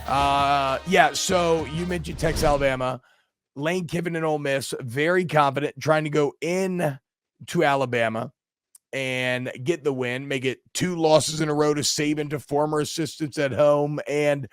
Yeah, so you mentioned Texas, Alabama. Lane Kiffin and Ole Miss, very confident, trying to go in to Alabama and get the win, make it 2 losses in a row to Saban, to former assistants at home. And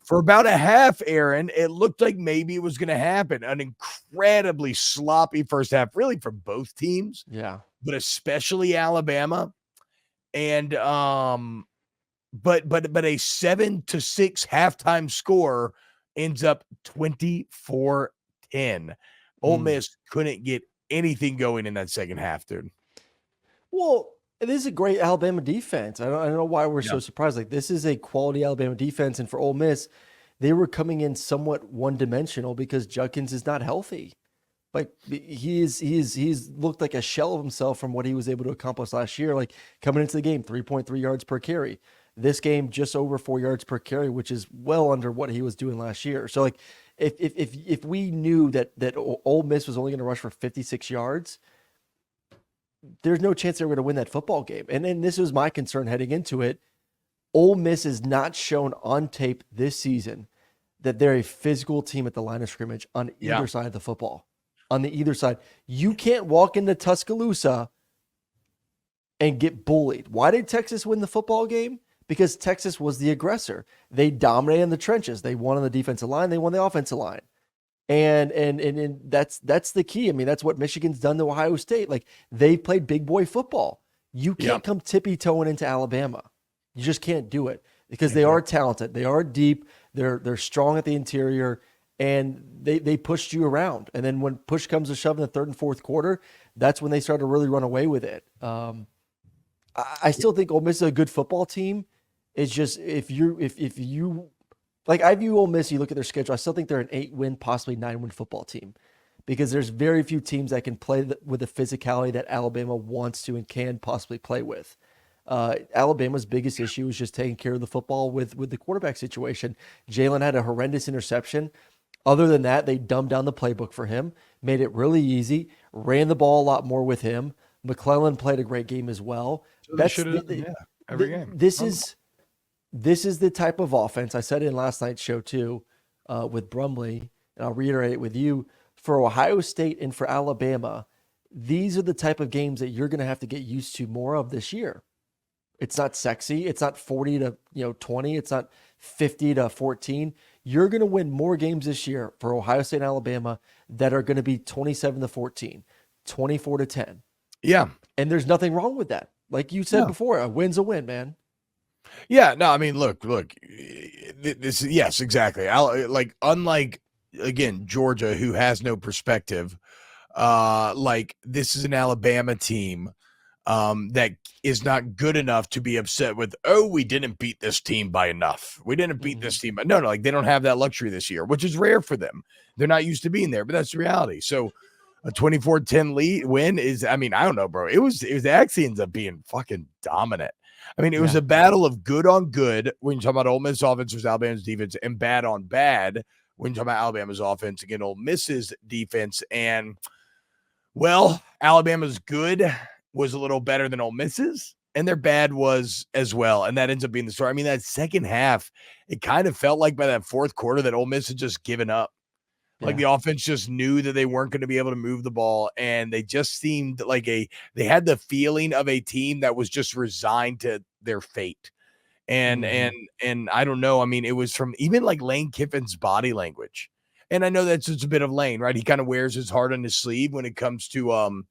for about a half, Aaron, it looked like maybe it was going to happen. An incredibly sloppy first half, really, for both teams. Yeah. But especially Alabama. And but a 7-6 halftime score ends up 24-10. Ole Miss couldn't get anything going in that second half, dude. Well, it is a great Alabama defense. I don't know why we're so surprised. Like, this is a quality Alabama defense, and for Ole Miss, they were coming in somewhat one-dimensional because Judkins is not healthy. Like, he's looked like a shell of himself from what he was able to accomplish last year. Like, coming into the game, 3.3 yards per carry. This game, just over 4 yards per carry, which is well under what he was doing last year. So, like, if we knew that Ole Miss was only going to rush for 56 yards, there's no chance they were going to win that football game. And then this was my concern heading into it. Ole Miss is not shown on tape this season that they're a physical team at the line of scrimmage on either side of the football. On the either side. You can't walk into Tuscaloosa and get bullied. Why did Texas win the football game? Because Texas was the aggressor. They dominated in the trenches. They won on the defensive line. They won the offensive line. And that's the key. I mean, that's what Michigan's done to Ohio State. Like, they played big boy football. You can't come tippy-toeing into Alabama. You just can't do it because they are talented. They are deep. They're strong at the interior, and they pushed you around. And then when push comes to shove in the third and fourth quarter, that's when they start to really run away with it. I still think Ole Miss is a good football team. It's just if you like, I view Ole Miss, you look at their schedule, I still think they're an 8-win, possibly 9-win football team because there's very few teams that can play with the physicality that Alabama wants to and can possibly play with. Alabama's biggest issue is just taking care of the football with the quarterback situation. Jalen had a horrendous interception. Other than that, they dumbed down the playbook for him, made it really easy, ran the ball a lot more with him. McClellan played a great game as well. So every game. This is the type of offense, I said in last night's show too, with Brumley, and I'll reiterate it with you, for Ohio State and for Alabama, these are the type of games that you're going to have to get used to more of this year. It's not sexy. It's not 40-20. It's not 50-14. You're going to win more games this year for Ohio State and Alabama that are going to be 27-14, 24-10. Yeah. And there's nothing wrong with that. Like you said before, a win's a win, man. Yeah, no, I mean, look, this, yes, exactly. Like, unlike, again, Georgia, who has no perspective, like, this is an Alabama team that is not good enough to be upset with, oh, we didn't beat this team by enough. We didn't beat this team. No, like, they don't have that luxury this year, which is rare for them. They're not used to being there, but that's the reality. So a 24-10 lead win is, I mean, I don't know, bro. It actually ends up being fucking dominant. I mean, it was a battle of good on good when you talk about Ole Miss offense versus Alabama's defense, and bad on bad when you talk about Alabama's offense against Ole Miss's defense. And, well, Alabama's good was a little better than Ole Miss's, and their bad was as well. And that ends up being the story. I mean, that second half, it kind of felt like by that fourth quarter that Ole Miss had just given up. Like, the offense just knew that they weren't going to be able to move the ball, and they just seemed like they had the feeling of a team that was just resigned to their fate. And I don't know. I mean, it was from even like Lane Kiffin's body language. And I know that's just a bit of Lane, right? He kind of wears his heart on his sleeve when it comes to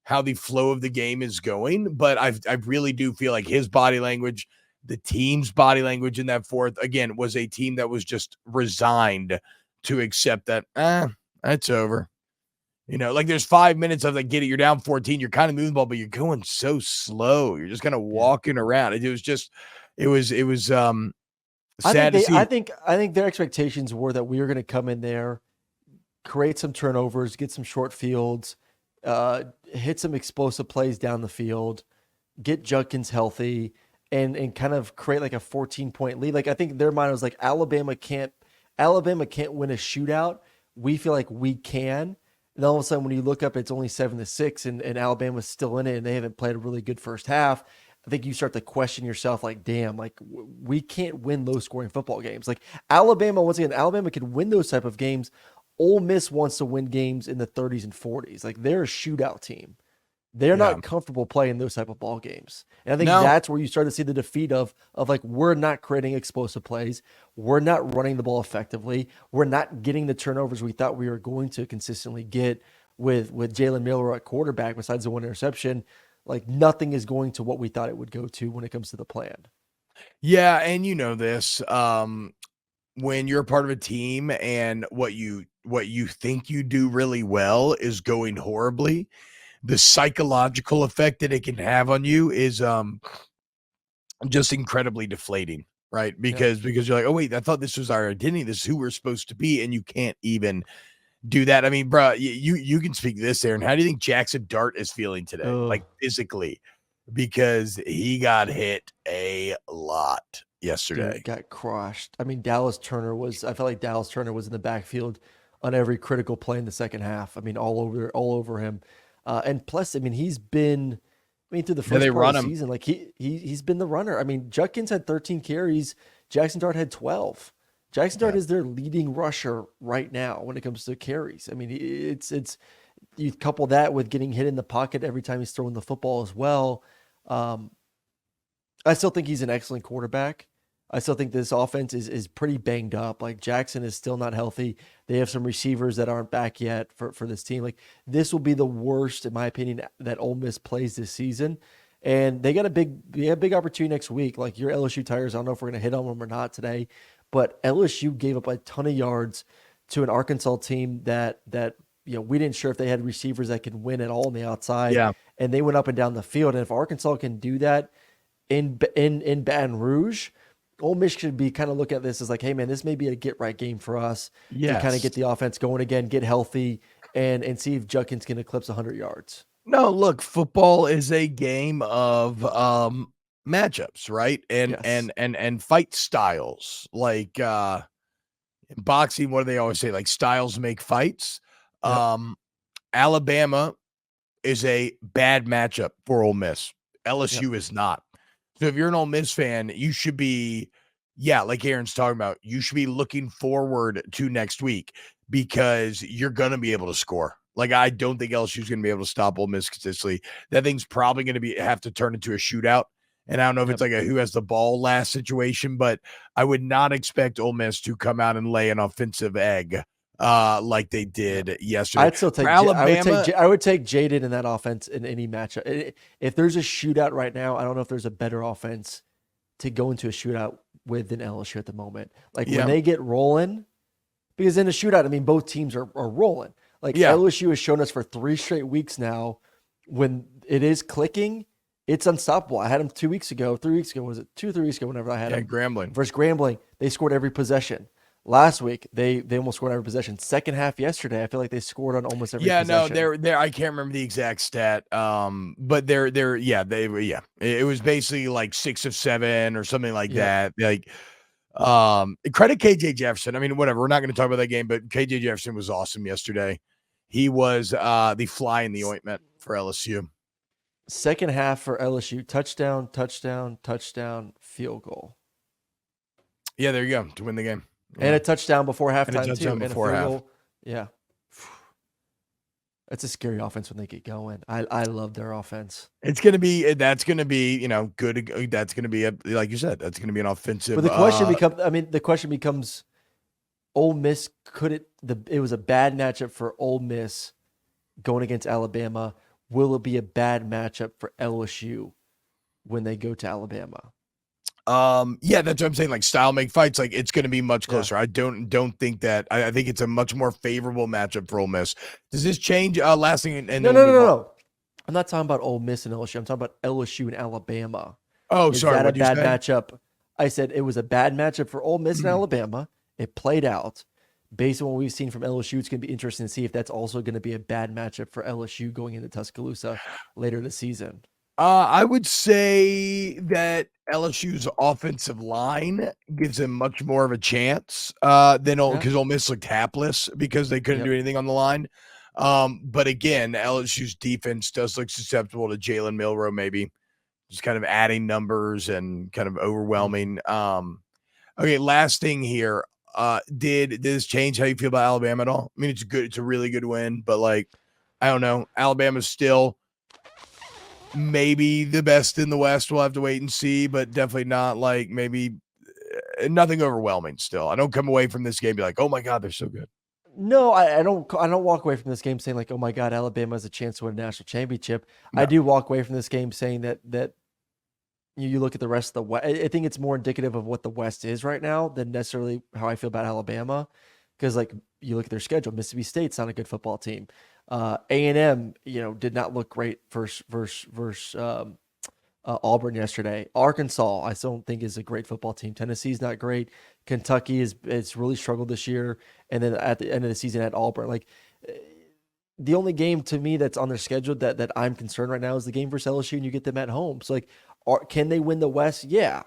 how the flow of the game is going. But I really do feel like his body language, the team's body language in that fourth, again, was a team that was just resigned to accept that, that's over. You know, like, there's 5 minutes of like, get it, you're down 14, you're kind of moving the ball, but you're going so slow. You're just kind of walking around. It was sad to see. I think their expectations were that we were going to come in there, create some turnovers, get some short fields, hit some explosive plays down the field, get Judkins healthy, and kind of create like a 14-point lead. Like, I think their mind was like, Alabama can't win a shootout. We feel like we can. And all of a sudden, when you look up, it's only 7-6, and Alabama's still in it, and they haven't played a really good first half. I think you start to question yourself like, damn, like we can't win low scoring football games. Like Alabama, once again, Alabama can win those type of games. Ole Miss wants to win games in the 30s and 40s. Like they're a shootout team. They're Yeah. not comfortable playing those type of ball games. And I think No. that's where you start to see the defeat of like we're not creating explosive plays. We're not running the ball effectively. We're not getting the turnovers we thought we were going to consistently get with Jalen Milroe at quarterback besides the one interception. Like nothing is going to what we thought it would go to when it comes to the plan. Yeah, and you know this. When you're a part of a team and what you think you do really well is going horribly, the psychological effect that it can have on you is just incredibly deflating, right? Because you're like, oh wait, I thought this was our identity, this is who we're supposed to be, and you can't even do that. I mean, bro, you can speak to this, Aaron. How do you think Jackson Dart is feeling today, Ugh. like physically? Because he got hit a lot yesterday. Dude, got crushed. I mean, I felt like Dallas Turner was in the backfield on every critical play in the second half. I mean, all over him. And plus, I mean, through the Yeah, they first part run of the him. season, like he's been the runner. I mean, Judkins had 13 carries, Jackson Dart had 12. Jackson Dart Yeah. is their leading rusher right now when it comes to carries. I mean, it's you couple that with getting hit in the pocket every time he's throwing the football as well. I still think he's an excellent quarterback. I still think this offense is pretty banged up. Like Jackson is still not healthy. They have some receivers that aren't back yet for this team. Like this will be the worst, in my opinion, that Ole Miss plays this season. And they got a big opportunity next week. Like your LSU Tigers, I don't know if we're gonna hit on them or not today, but LSU gave up a ton of yards to an Arkansas team that we didn't sure if they had receivers that could win at all on the outside. Yeah. And they went up and down the field. And if Arkansas can do that in Baton Rouge, Ole Miss should be kind of look at this as like, hey man, this may be a get right game for us to kind of get the offense going again, get healthy, and see if Judkins can eclipse 100 yards. No, look, football is a game of matchups, right? And Yes. and fight styles. Like in boxing, what do they always say? Like styles make fights. Yep. Alabama is a bad matchup for Ole Miss. Yep. LSU is not. So if you're an Ole Miss fan, you should be, like Aaron's talking about, you should be looking forward to next week because you're going to be able to score. Like, I don't think LSU's going to be able to stop Ole Miss consistently. That thing's probably going to have to turn into a shootout. And I don't know if it's like a who has the ball last situation, but I would not expect Ole Miss to come out and lay an offensive egg like they did yesterday. I'd still take Alabama. I would take Jaden in that offense in any matchup. If there's a shootout right now, I don't know if there's a better offense to go into a shootout with than LSU at the moment. Like when they get rolling, because in a shootout, I mean, both teams are rolling. Like LSU has shown us for 3 straight weeks now, when it is clicking, it's unstoppable. I had them 3 weeks ago. Was it 2 or 3 weeks ago? Whenever I had them, Grambling versus Grambling, they scored every possession. Last week, they almost scored every possession. Second half yesterday, I feel like they scored on almost every possession. No, they're I can't remember the exact stat. But it was basically like 6 of 7 or something like that. Like, credit KJ Jefferson. I mean, whatever. We're not going to talk about that game, but KJ Jefferson was awesome yesterday. He was the fly in the ointment for LSU. Second half for LSU, touchdown, field goal. Yeah, there you go, to win the game. And a touchdown before halftime too. Before and a half. field goal. Yeah. That's a scary offense when they get going. I love their offense. That's gonna be, good. That's gonna be like you said, that's gonna be an offensive. But the question becomes, Ole Miss it was a bad matchup for Ole Miss going against Alabama. Will it be a bad matchup for LSU when they go to Alabama? That's what I'm saying. Like, style make fights. Like, it's going to be much closer. I don't think that. I think it's a much more favorable matchup for Ole Miss. Does this change? Last thing, and no. I'm not talking about Ole Miss and LSU. I'm talking about LSU and Alabama. Oh, Is sorry. that a bad matchup? I said it was a bad matchup for Ole Miss and Alabama. It played out. Based on what we've seen from LSU, it's going to be interesting to see if that's also going to be a bad matchup for LSU going into Tuscaloosa later this season. I would say that LSU's offensive line gives them much more of a chance than because Ole Miss looked hapless because they couldn't do anything on the line. But again, LSU's defense does look susceptible to Jalen Milroe maybe just kind of adding numbers and kind of overwhelming. Okay, last thing here. Did this change how you feel about Alabama at all? I mean, it's good. It's a really good win, but like, I don't know. Alabama's still maybe the best in the West. We'll have to wait and see, but definitely not like maybe nothing overwhelming still. I don't come away from this game and be like, oh my God, they're so good. No, I don't. I don't walk away from this game saying like, "Oh my God, Alabama has a chance to win a national championship." No. I do walk away from this game saying that you look at the rest of the West. I think it's more indicative of what the West is right now than necessarily how I feel about Alabama. Because like you look at their schedule, Mississippi State's not a good football team. A&M, did not look great versus Auburn yesterday. Arkansas, I still don't think is a great football team. Tennessee's not great. Kentucky it's really struggled this year. And then at the end of the season at Auburn, like the only game to me that's on their schedule that I'm concerned right now is the game versus LSU, and you get them at home. So like, can they win the West? Yeah.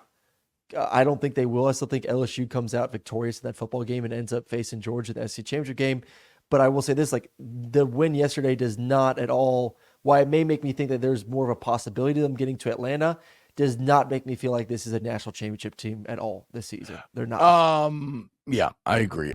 I don't think they will. I still think LSU comes out victorious in that football game and ends up facing Georgia in the SEC Championship game. But I will say this, like the win yesterday does not at all, while it may make me think that there's more of a possibility of them getting to Atlanta, does not make me feel like this is a national championship team at all this season. They're not. Yeah, I agree.